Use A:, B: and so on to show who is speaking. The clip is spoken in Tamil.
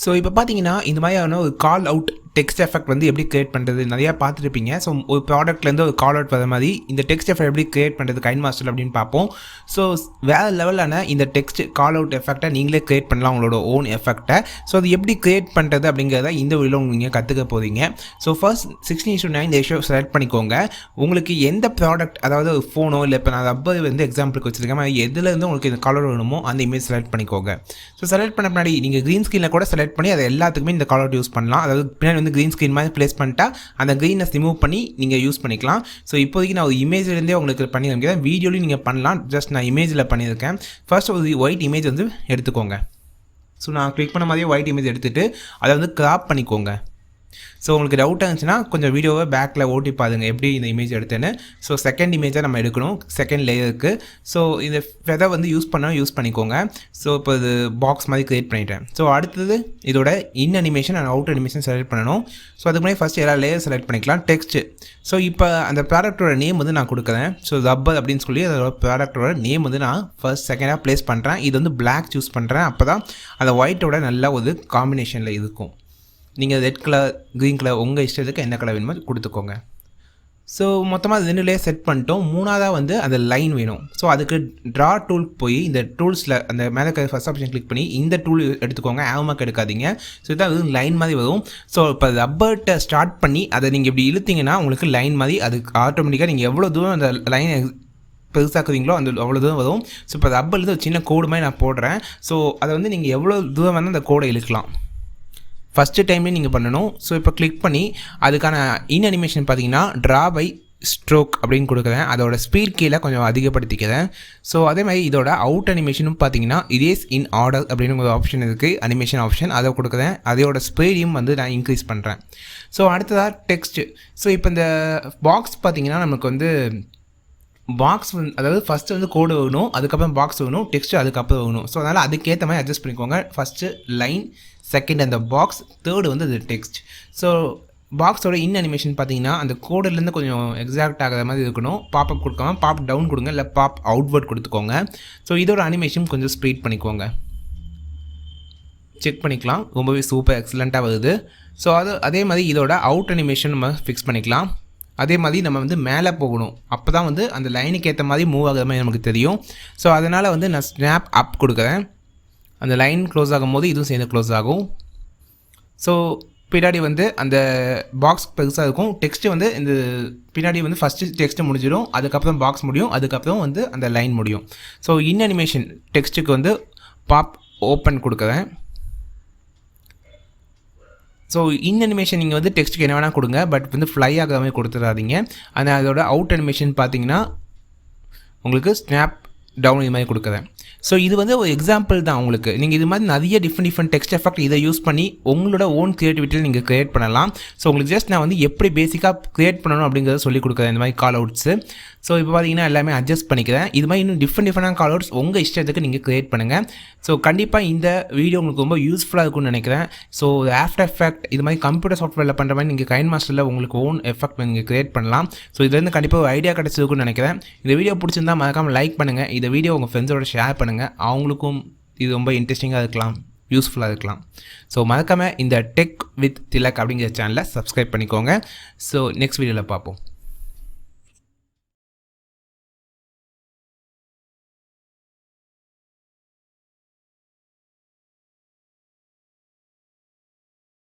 A: ஸோ இப்போ பார்த்தீங்கன்னா இந்த மாதிரியான ஒரு கால் அவுட் டெக்ஸ்ட் எஃபெக்ட் வந்து எப்படி கிரியேட் பண்ணுறது நிறையா பார்த்துருப்பீங்க. ஸோ ஒரு ப்ராடக்ட்லேருந்து ஒரு கால் அவுட் வர மாதிரி இந்த டெக்ஸ்ட் எஃபெக்ட் எப்படி கிரியேட் பண்ணுறது கைன்மாஸ்டர் அப்படின்னு பார்ப்போம். ஸோ வேறு லெவலான இந்த டெக்ஸ்ட் கால் அவுட் எஃபெக்டை நீங்களே கிரியேட் பண்ணலாம் உங்களோட ஓன் எஃபெக்டை. ஸோ அது எப்படி கிரியேட் பண்ணுறது அப்படிங்கிறத இந்த வீடியோவில் நீங்கள் கற்றுக்க போகிறீங்க. ஸோ ஃபர்ஸ்ட் 16:9 ரேஷியோ செலக்ட் பண்ணிக்கோங்க. உங்களுக்கு எந்த ப்ராடக்ட், அதாவது ஒரு ஃபோனோ இல்லை இப்போ நான் ரப்பர் வந்து எக்ஸாம்பிளுக்கு வச்சுருக்கேன், எதுலேருந்து உங்களுக்கு இந்த கால் அவுட் வேணுமோ அந்த இமேஜ் செலக்ட் பண்ணிக்கோங்க. ஸோ செலக்ட் பண்ண முன்னாடி நீங்கள் க்ரீன் ஸ்க்ரீனில் கூட செலக்ட் பண்ணி அதை எல்லாத்துக்குமே இந்த கால் அவுட் யூஸ் பண்ணலாம். அதாவது பின்னாடி வந்து க்ரீன் ஸ்க்ரீன் மாதிரி ப்ளேஸ் பண்ணிட்டா அந்த க்ரீனஸ் ரிமூவ் பண்ணி நீங்கள் யூஸ் பண்ணிக்கலாம். ஸோ இப்போதைக்கு நான் ஒரு இமேஜ்லேருந்தே உங்களுக்கு பண்ணி வைக்கிறேன். வீடியோலையும் நீங்கள் பண்ணலாம். ஜஸ்ட் நான் இமேஜில் பண்ணியிருக்கேன். ஃபர்ஸ்ட் ஒரு ஒயிட் இமேஜ் வந்து எடுத்துக்கோங்க. ஸோ நான் கிளிக் பண்ண மாதிரியே ஒயிட் இமேஜ் எடுத்துகிட்டு அதை வந்து கிராப் பண்ணிக்கோங்க. ஸோ உங்களுக்கு டவுட்டாக இருந்துச்சுன்னா கொஞ்சம் வீடியோவை பேக்கில் ஓட்டி பாருங்க எப்படி இந்த இமேஜ் எடுத்தேன்னு. ஸோ செகண்ட் இமேஜை நம்ம எடுக்கணும் செகண்ட் லேயருக்கு. ஸோ இந்த ஃபெதர் வந்து யூஸ் பண்ணிக்கோங்க. ஸோ இப்போ இது பாக்ஸ் மாதிரி க்ரியேட் பண்ணிட்டேன். ஸோ அடுத்தது இதோட இன் animation and out animation select பண்ணணும். ஸோ அதுக்கு முன்னாடி ஃபஸ்ட் எல்லா லேயர் செலக்ட் பண்ணிக்கலாம். டெக்ஸ்ட்டு. ஸோ இப்போ அந்த ப்ராடக்டோட நேம் வந்து நான் கொடுக்குறேன். ஸோ ரப்பர் அப்படின்னு சொல்லி அதோட ப்ராடக்டோட நேம் வந்து நான் ஃபர்ஸ்ட் செகண்டாக ப்ளேஸ் பண்ணுறேன். இது வந்து பிளாக் சூஸ் பண்ணுறேன். அப்போ தான் அந்த ஒயிட்டோட நல்ல ஒரு காம்பினேஷனில் இருக்கும். நீங்கள் ரெட் கலர், க்ரீன் கலர் உங்கள் இஷ்டத்துக்கு என்ன கலர் வேணுமோ கொடுத்துக்கோங்க. ஸோ மொத்தமாக அது 2 லேயர் செட் பண்ணிட்டோம். மூணாவதாக வந்து அந்த லைன் வேணும். ஸோ அதுக்கு ட்ரா டூல் போய் இந்த டூல்ஸில் அந்த மேலே ஃபர்ஸ்ட் ஆப்ஷன் கிளிக் பண்ணி இந்த டூல் எடுத்துக்கோங்க. ஆவமாக்கு எடுக்காதீங்க. ஸோ இதான் அது லைன் மாதிரி வரும். ஸோ இப்போ ரப்பர்கிட்ட ஸ்டார்ட் பண்ணி அதை நீங்கள் இப்படி இழுத்தீங்கன்னா உங்களுக்கு லைன் மாதிரி அதுக்கு ஆட்டோமேட்டிக்காக நீங்கள் எவ்வளோ தூரம் அந்த லைன் பெருசாக்குவீங்களோ அந்த அவ்வளோ தூரம் வரும். ஸோ இப்போ ரப்பர்லேருந்து ஒரு சின்ன கோடு மாதிரி நான் போடுறேன். ஸோ அதை வந்து நீங்கள் எவ்வளோ தூரம் வேணால் அந்த கோடை இழுக்கலாம். ஃபஸ்ட்டு டைம்லேயும் நீங்கள் பண்ணணும். ஸோ இப்போ கிளிக் பண்ணி அதுக்கான இன் அனிமேஷன் பார்த்தீங்கன்னா ட்ரா பை ஸ்ட்ரோக் அப்படின்னு கொடுக்குறேன். அதோட ஸ்பீட் கீழே கொஞ்சம் அதிகப்படுத்திக்கிறேன். ஸோ அதே மாதிரி இதோட அவுட் அனிமேஷனும் பார்த்தீங்கன்னா இதேஸ் இன் ஆர்டர் அப்படின்னு ஒரு ஆப்ஷன் இருக்குது, அனிமேஷன் ஆப்ஷன், அதை கொடுக்குறேன். அதோட ஸ்பீடையும் வந்து நான் இன்க்ரீஸ் பண்ணுறேன். ஸோ அடுத்ததாக டெக்ஸ்ட்டு. ஸோ இப்போ இந்த பாக்ஸ் பார்த்தீங்கன்னா நமக்கு வந்து பாக்ஸ் வந்து அதாவது ஃபஸ்ட்டு வந்து கோடு வேணும், அதுக்கப்புறம் பாக்ஸ் வேணும், டெக்ஸ்ட்டு அதுக்கப்புறம் வேணும். ஸோ அதனால் அதுக்கேற்ற மாதிரி அட்ஜஸ்ட் பண்ணிக்கோங்க. ஃபஸ்ட்டு லைன், செகண்ட் அந்த பாக்ஸ், தேர்டு வந்து அது டெக்ஸ்ட். ஸோ பாக்ஸோட இன் அனிமேஷன் பார்த்தீங்கன்னா அந்த கோடிலேருந்து கொஞ்சம் எக்ஸாக்ட் ஆகிற மாதிரி இருக்கணும். பாப்அப் கொடுக்காம பாப் டவுன் கொடுங்க, இல்லை பாப் அவுட்வர்ட் கொடுத்துக்கோங்க. ஸோ இதோட அனிமேஷன் கொஞ்சம் ஸ்பீட் பண்ணிக்கோங்க. செக் பண்ணிக்கலாம். ரொம்பவே சூப்பர் எக்ஸலண்ட்டாக வருது. ஸோ அதே மாதிரி இதோட அவுட் அனிமேஷன் நம்ம ஃபிக்ஸ் பண்ணிக்கலாம். அதே மாதிரி நம்ம வந்து மேலே போகணும். அப்போ தான் வந்து அந்த லைனுக்கு ஏற்ற மாதிரி மூவ் ஆகிற மாதிரி நமக்கு தெரியும். ஸோ அதனால் வந்து நான் ஸ்னாப் அப் கொடுக்குறேன். அந்த லைன் க்ளோஸ் ஆகும் போது இதுவும் சேர்ந்து க்ளோஸ் ஆகும். ஸோ பின்னாடி வந்து அந்த பாக்ஸ் பெருசாக இருக்கும். டெக்ஸ்ட்டு வந்து இந்த பின்னாடி வந்து ஃபஸ்ட்டு டெக்ஸ்ட்டு முடிஞ்சிடும், அதுக்கப்புறம் பாக்ஸ் முடியும், அதுக்கப்புறம் வந்து அந்த லைன் முடியும். ஸோ இன் அனிமேஷன் டெக்ஸ்ட்டுக்கு வந்து பாப் ஓப்பன் கொடுக்குறேன். ஸோ இன் அனிமேஷன் நீங்கள் வந்து டெக்ஸ்ட்டுக்கு என்ன வேணால் கொடுங்க, பட் வந்து ஃப்ளை ஆகிற மாதிரி கொடுத்துடாதீங்க. ஆனால் அதோட அவுட் அனிமேஷன் பார்த்தீங்கன்னா உங்களுக்கு ஸ்னாப் டவுன் இது மாதிரி கொடுக்குறேன். ஸோ இது வந்து ஒரு எக்ஸாம்பிள் தான் உங்களுக்கு. நீங்கள் இது மாதிரி நிறைய டிஃப்ரெண்ட் டெக்ஸ்ட் எஃபெக்ட் இதை யூஸ் பண்ணி உங்களோட ஓன் க்ரியேட்டிவிட்டியில் நீங்கள் க்ரியேட் பண்ணலாம். ஸோ உங்களுக்கு ஜஸ்ட் நான் வந்து எப்படி பேசிக்காக க்ரியேட் பண்ணணும் அப்படிங்கிறத சொல்லிக் கொடுக்குறேன், இந்த மாதிரி கால் அவுட்ஸு. ஸோ இப்போ பார்த்தீங்கன்னா எல்லாமே அட்ஜஸ்ட் பண்ணிக்கிறேன். இது மாதிரி இன்னும் டிஃப்ரெண்டான கால் அவுட்ஸ் உங்கள் இஷ்டத்துக்கு நீங்கள் க்ரியேட் பண்ணுங்கள். ஸோ கண்டிப்பாக இந்த வீடியோ உங்களுக்கு ரொம்ப யூஸ்ஃபுல்லாக இருக்கும்னு நினைக்கிறேன். ஸோ ஆஃப்டர் எஃபெக்ட் இது மாதிரி கம்ப்யூட்டர் சாஃப்ட்வேரில் பண்ணுற மாதிரி நீங்கள் கைன்மாஸ்டரில் உங்களுக்கு ஓன் எஃபெக்ட் நீங்கள் க்ரியேட் பண்ணலாம். ஸோ இதுலேருந்து கண்டிப்பாக ஒரு ஐடியா கிடச்சிருக்குன்னு நினைக்கிறேன். இந்த வீடியோ பிடிச்சிருந்தா மறக்காமல் லைக் பண்ணுங்கள். இந்த வீடியோ உங்கள் ஃப்ரெண்ட்ஸோட ஷேர் பண்ணுங்கள். அவங்களுக்கும் இது ரொம்ப இன்ட்ரெஸ்டிங்காக இருக்கலாம், யூஸ்ஃபுல்லாக இருக்கலாம். ஸோ மறக்காமல் இந்த டெக் வித் திலக் அப்படிங்கிற சேனலை சப்ஸ்கிரைப் பண்ணிக்கோங்க. ஸோ நெக்ஸ்ட் வீடியோவில் பார்ப்போம்.